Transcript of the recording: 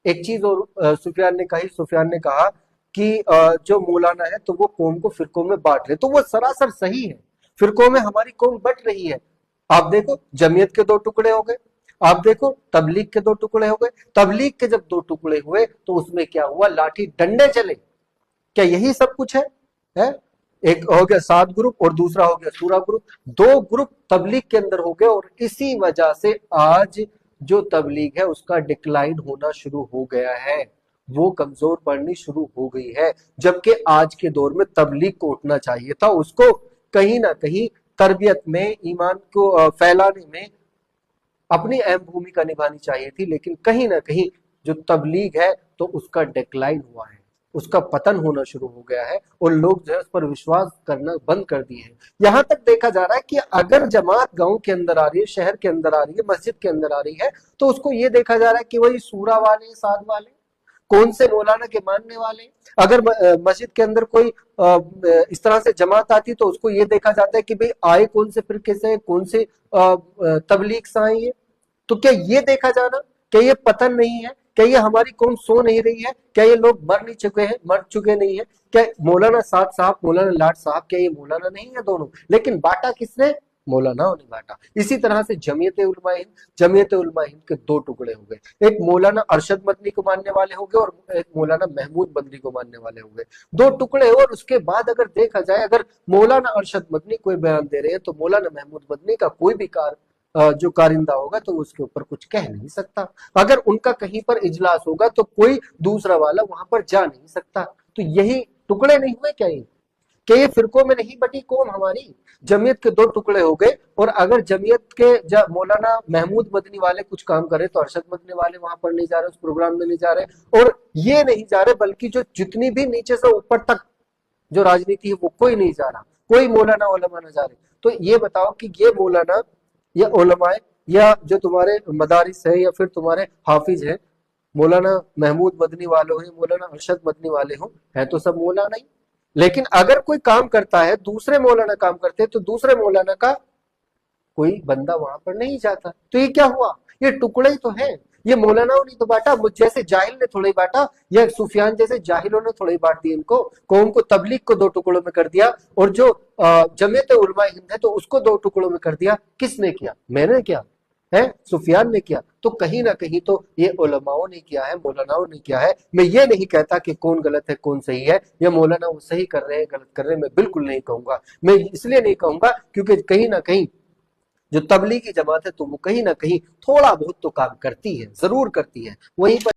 ایک چیز اور سفیان نے کہا کہ جو مولانا ہے تو وہ قوم کو فرقوں میں بانٹ رہے، تو وہ سراسر صحیح ہے، فرقوں میں ہماری قوم بٹ رہی ہے۔ آپ دیکھو جمعیت کے 2 ٹکڑے ہو گئے، آپ دیکھو تبلیغ کے 2 ٹکڑے ہو گئے، تبلیغ کے جب 2 ٹکڑے ہوئے تو اس میں کیا ہوا، لاٹھی ڈنڈے چلے۔ کیا یہی سب کچھ ہے؟ ایک ہو گیا 7 گروپ اور دوسرا ہو گیا سورہ گروپ، 2 گروپ تبلیغ کے اندر ہو گئے، اور اسی وجہ سے آج جو تبلیغ ہے اس کا ڈکلائن ہونا شروع ہو گیا ہے، وہ کمزور پڑنی شروع ہو گئی ہے، جبکہ آج کے دور میں تبلیغ کو اٹھنا چاہیے تھا، اس کو کہیں نہ کہیں تربیت میں، ایمان کو پھیلانے میں اپنی اہم بھومکا نبھانی چاہیے تھی، لیکن کہیں نہ کہیں جو تبلیغ ہے تو اس کا ڈکلائن ہوا ہے، اس کا پتن ہونا شروع ہو گیا ہے، اور لوگ جو ہے اس پر وشواس کرنا بند کر دیے ہیں۔ یہاں تک دیکھا جا رہا ہے کہ اگر جماعت گاؤں کے اندر آ رہی ہے، شہر کے اندر آ رہی ہے، مسجد کے اندر آ رہی ہے، تو اس کو یہ دیکھا جا رہا ہے کہ وہی سورہ والے، 7 والے، کون سے مولانا کے ماننے والے۔ اگر مسجد کے اندر کوئی اس طرح سے جماعت آتی تو اس کو یہ دیکھا جاتا ہے کہ بھئی آئے کون سے فرقے سے، کون سے تبلیغ سے آئے ہیں۔ تو کیا یہ دیکھا جانا، کیا یہ پتن نہیں ہے؟ کیا یہ ہماری قوم سو نہیں رہی ہے؟ کیا یہ لوگ مر چکے نہیں ہیں؟ کیا مولانا سعد صاحب، مولانا لاٹ صاحب، کیا یہ مولانا نہیں ہے دونوں؟ لیکن باٹا کس نے؟ مولانا نے باٹا۔ اسی طرح سے جمعیت علماء ہند کے 2 ٹکڑے ہو گئے، ایک مولانا ارشد مدنی کو ماننے والے ہو گئے اور ایک مولانا محمود مدنی کو ماننے والے ہو گئے، 2 ٹکڑے ہو۔ اور اس کے بعد اگر دیکھا جائے، اگر مولانا ارشد مدنی کوئی بیان دے رہے ہیں تو مولانا محمود مدنی کا کوئی بھی جو کارندہ ہوگا تو اس کے اوپر کچھ کہہ نہیں سکتا، اگر ان کا کہیں پر اجلاس ہوگا تو کوئی دوسرا والا وہاں پر جا نہیں سکتا۔ تو یہی ٹکڑے نہیں ہوئے کیا کہ یہ فرقوں میں نہیں بٹی قوم ہماری؟ جمعیت کے 2 ٹکڑے ہو گئے، اور اگر جمعیت کے مولانا محمود مدنی والے کچھ کام کرے تو ارشد مدنی والے وہاں پر نہیں جا رہے، اس پروگرام میں نہیں جا رہے، اور یہ نہیں جا رہے بلکہ جو جتنی بھی نیچے سے اوپر تک جو راجنیتی ہے وہ کوئی نہیں جا رہا، کوئی مولانا علماء نہ جا رہے۔ تو یہ بتاؤ کہ یہ مولانا یا علماء یا جو تمہارے مدارس ہے یا پھر تمہارے حافظ ہیں، مولانا محمود مدنی والے ہوں، مولانا ارشد مدنی والے ہوں، ہے تو سب مولانا ہی۔ لیکن اگر کوئی کام کرتا ہے، دوسرے مولانا کام کرتے ہیں، تو دوسرے مولانا کا کوئی بندہ وہاں پر نہیں جاتا۔ تو یہ کیا ہوا؟ یہ ٹکڑے تو ہیں، یہ مولاناؤں نے تو بانٹا، جیسے جاہل نے تھوڑے بانٹا، یا سفیان جیسے جاہلوں نے تھوڑے بانٹ دی، ان کو قوم کو تبلیغ کو 2 ٹکڑوں میں کر دیا، اور جو جمعیت علماء ہند ہے تو اس کو 2 ٹکڑوں میں کر دیا۔ کس نے کیا؟ میں نے کیا ہے؟ سفیان نے کیا؟ تو کہیں نہ کہیں تو یہ علماؤں نے کیا ہے، مولاناؤں نے کیا ہے۔ میں یہ نہیں کہتا کہ کون غلط ہے کون صحیح ہے، یا مولانا وہ صحیح کر رہے ہیں غلط کر رہے ہیں، میں بالکل نہیں کہوں گا۔ میں اس لیے نہیں کہوں گا کیونکہ کہیں نہ کہیں جو تبلیغی جماعت ہے تو وہ کہیں نہ کہیں تھوڑا بہت تو کام کرتی ہے، ضرور کرتی ہے، وہیں پر